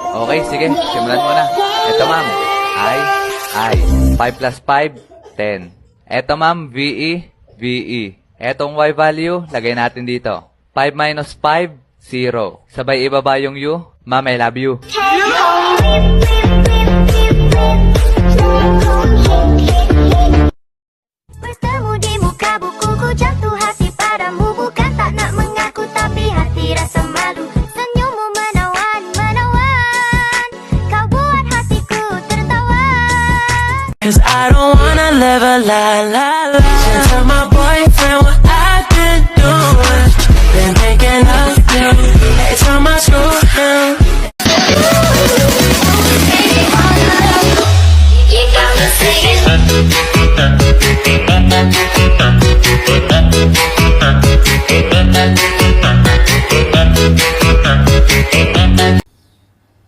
Okay, sige. Simulan mo na. Ito, ma'am. I. 5 plus 5, 10. Ito, ma'am. VE. Etong Y value, lagay natin dito. 5 minus 5, 0. Sabay ibaba yung U. Ma'am, I love you. Bertemu di muka bukuku, jatuh hati padamu. Bukan tak nak mengaku, tapi hati rasa malu. Senyummu menawan, kau buat hatiku tertawa. 'Cause I don't wanna live a lie, lie, lie. Turn my